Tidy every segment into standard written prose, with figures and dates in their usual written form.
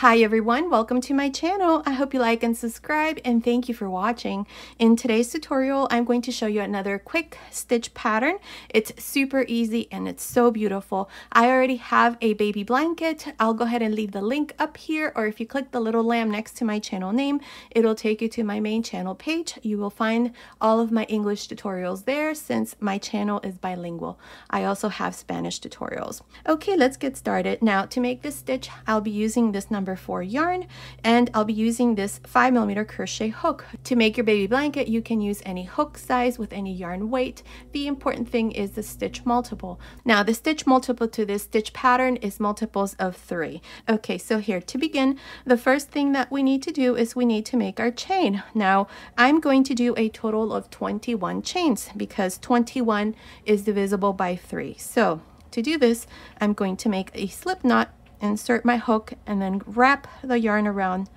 Hi everyone, welcome to my channel. I hope you like and subscribe, and thank you for watching. In today's tutorial, I'm going to show you another quick stitch pattern. It's super easy and it's so beautiful. I already have a baby blanket. I'll go ahead and leave the link up here, or if you click the little lamb next to my channel name, it'll take you to my main channel page. You will find all of my English tutorials there since my channel is bilingual. I also have Spanish tutorials. Okay, let's get started. Now, to make this stitch, I'll be using this number 4 yarn, and I'll be using this 5mm crochet hook. To make your baby blanket, you can use any hook size with any yarn weight. The important thing is the stitch multiple. Now, the stitch multiple to this stitch pattern is multiples of 3. Okay, so here to begin, the first thing that we need to do is we need to make our chain. Now, I'm going to do a total of 21 chains because 21 is divisible by 3. So to do this, I'm going to make a slip knot, insert my hook, and then wrap the yarn around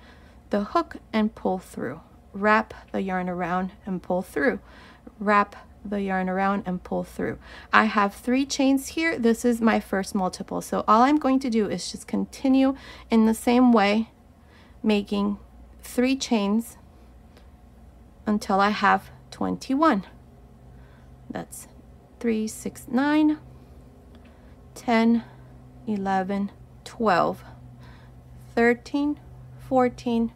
the hook and pull through. Wrap the yarn around and pull through. Wrap the yarn around and pull through. I have 3 chains here. This is my first multiple. So all I'm going to do is just continue in the same way, making 3 chains until I have 21. That's 3, 6, 9, 10, 11, 12, 13, 14,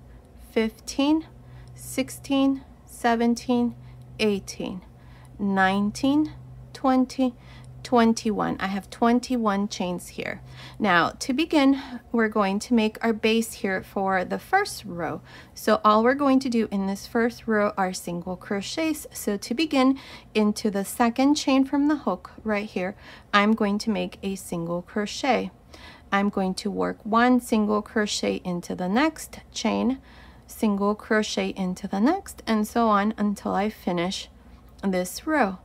15, 16, 17, 18, 19, 20, 21. I have 21 chains here. Now, to begin, we're going to make our base here for the first row. So all we're going to do in this first row are single crochets. So to begin, into the second chain from the hook right here, I'm going to make a single crochet. I'm going to work 1 single crochet into the next chain, single crochet into the next, and so on until I finish this row.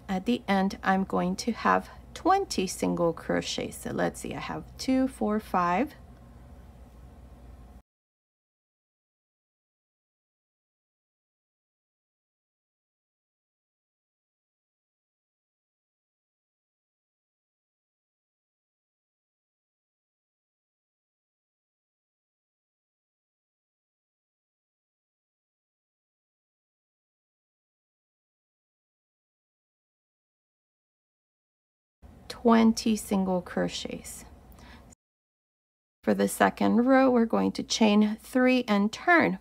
At the end, I'm going to have 20 single crochets. So let's see, I have 2, 4, 5. Single crochets. For the second row, we're going to chain 3 and turn.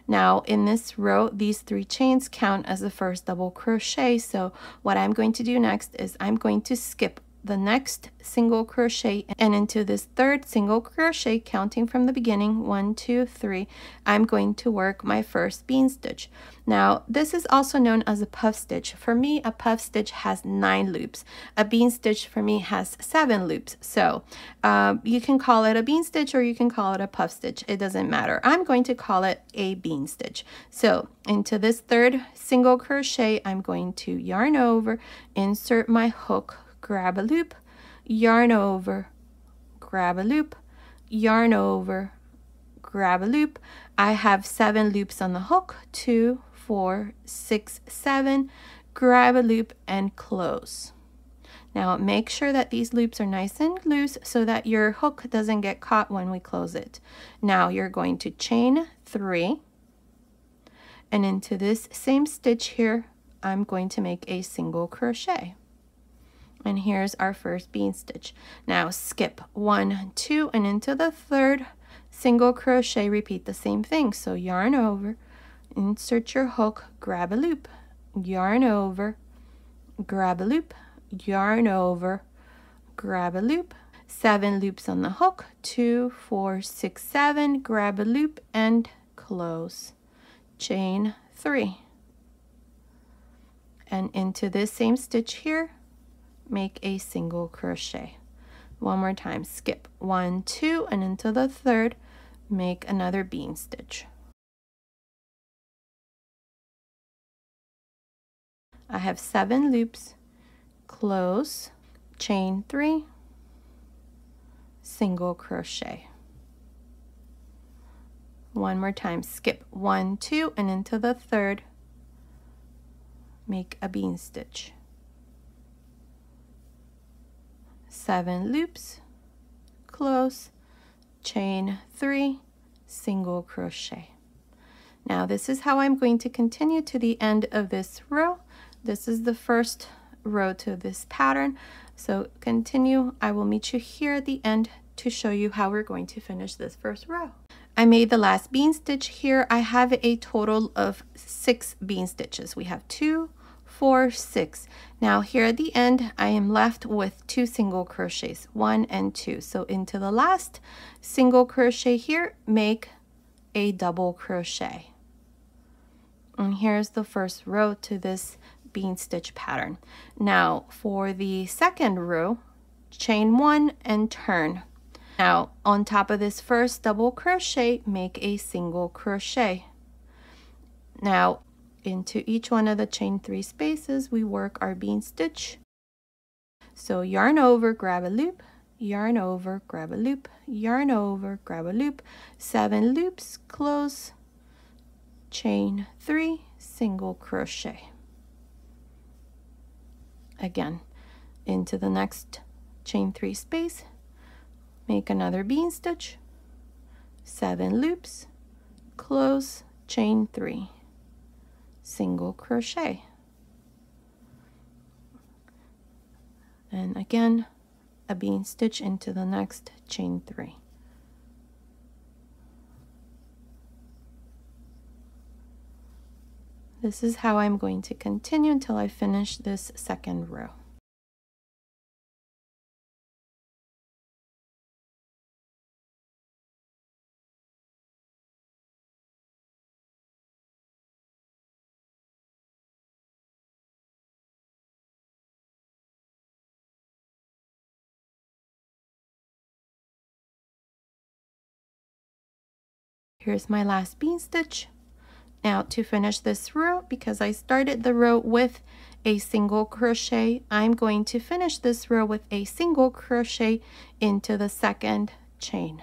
Now in this row, these 3 chains count as the first double crochet. So what I'm going to do next is I'm going to skip the next single crochet, and into this third single crochet, counting from the beginning, 1, 2, 3, I'm going to work my first bean stitch. Now this is also known as a puff stitch. For me, a puff stitch has 9 loops. A bean stitch for me has 7 loops. So you can call it a bean stitch or you can call it a puff stitch. It doesn't matter. I'm going to call it a bean stitch. So into this third single crochet, I'm going to yarn over, insert my hook, grab a loop, yarn over, grab a loop, yarn over, grab a loop. I have 7 loops on the hook, 2, 4, 6, 7, grab a loop and close. Now make sure that these loops are nice and loose so that your hook doesn't get caught when we close it. Now you're going to chain 3, and into this same stitch here, I'm going to make a single crochet. And here's our first bean stitch. Now skip 1, 2, and into the third single crochet, repeat the same thing. So yarn over, insert your hook, grab a loop, yarn over, grab a loop, yarn over, grab a loop, 7 loops on the hook, 2, 4, 6, 7, grab a loop and close, chain 3. And into this same stitch here, make a single crochet. One more time, skip 1, 2, and into the third, make another bean stitch. I have 7 loops, close, chain 3, single crochet. One more time, skip 1, 2, and into the third, make a bean stitch. 7 loops, close, chain 3, single crochet. Now this is how I'm going to continue to the end of this row. This is the first row to this pattern. So continue. I will meet you here at the end to show you how we're going to finish this first row. I made the last bean stitch here. I have a total of 6 bean stitches. We have 2, 4, 6. Now here at the end, I am left with 2 single crochets, 1 and 2. So into the last single crochet here, make a double crochet. And here's the first row to this bean stitch pattern. Now for the second row, chain 1 and turn. Now on top of this first double crochet, make a single crochet. Now into each one of the chain 3 spaces, we work our bean stitch. So yarn over, grab a loop, yarn over, grab a loop, yarn over, grab a loop, 7 loops, close, chain 3, single crochet. Again, into the next chain 3 space, make another bean stitch, 7 loops, close, chain 3, single crochet. And again, a bean stitch into the next chain 3. This is how I'm going to continue until I finish this second row. Here's my last bean stitch. Now to finish this row, because I started the row with a single crochet, I'm going to finish this row with a single crochet into the second chain.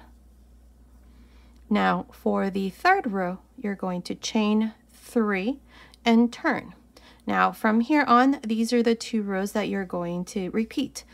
Now for the third row, you're going to chain 3 and turn. Now from here on, these are the 2 rows that you're going to repeat.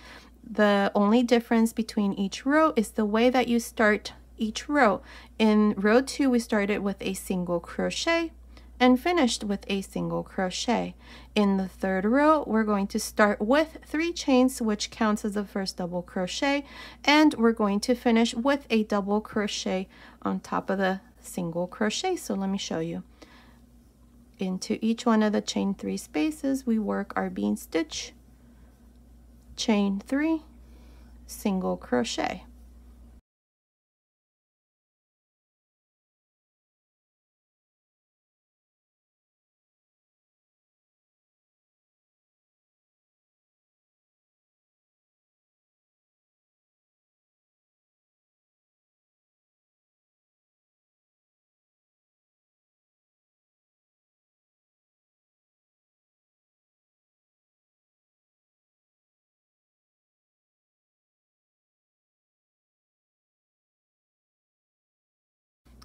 The only difference between each row is the way that you start each row. In row 2, we started with a single crochet and finished with a single crochet. In the third row, we're going to start with 3 chains, which counts as the first double crochet, and we're going to finish with a double crochet on top of the single crochet. So let me show you. Into each one of the chain 3 spaces, we work our bean stitch, chain 3, single crochet.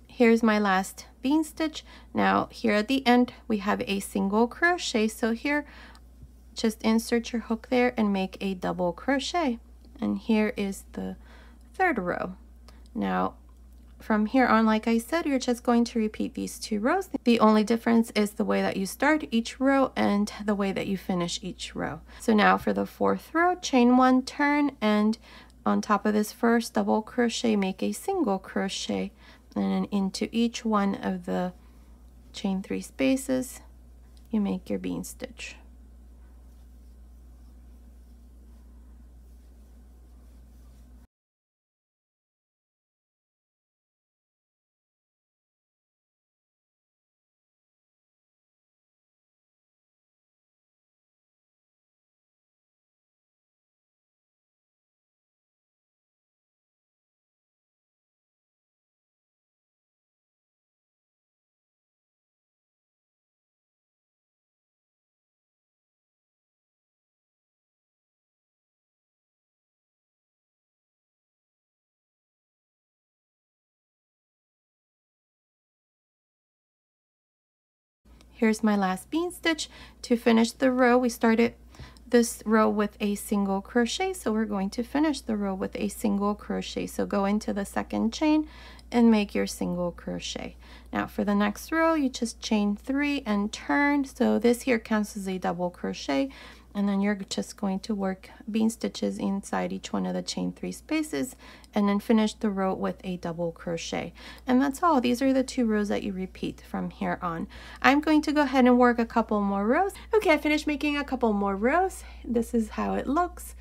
Here's my last bean stitch. Now here at the end, we have a single crochet. So here, just insert your hook there and make a double crochet. And here is the third row. Now from here on, like I said, you're just going to repeat these 2 rows. The only difference is the way that you start each row and the way that you finish each row. So now for the 4th row, chain 1, turn, and on top of this first double crochet, make a single crochet. And then into each one of the chain 3 spaces, you make your bean stitch. Here's my last bean stitch. To finish the row, we started this row with a single crochet, so we're going to finish the row with a single crochet. So go into the second chain and make your single crochet. Now for the next row, you just chain 3 and turn. So this here counts as a double crochet, and then you're just going to work bean stitches inside each one of the chain 3 spaces, and then finish the row with a double crochet. And that's all. These are the 2 rows that you repeat from here on. I'm going to go ahead and work a couple more rows. Okay, I finished making a couple more rows. This is how it looks.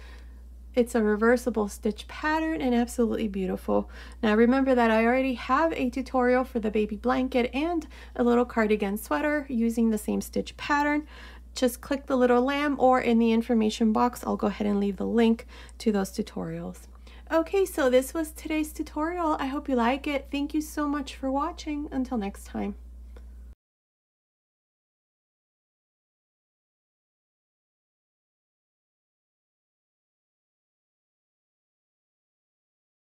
It's a reversible stitch pattern and absolutely beautiful. Now remember that I already have a tutorial for the baby blanket and a little cardigan sweater using the same stitch pattern. Just click the little lamb, or in the information box I'll go ahead and leave the link to those tutorials. Okay, so this was today's tutorial. I hope you like it. Thank you so much for watching. Until next time.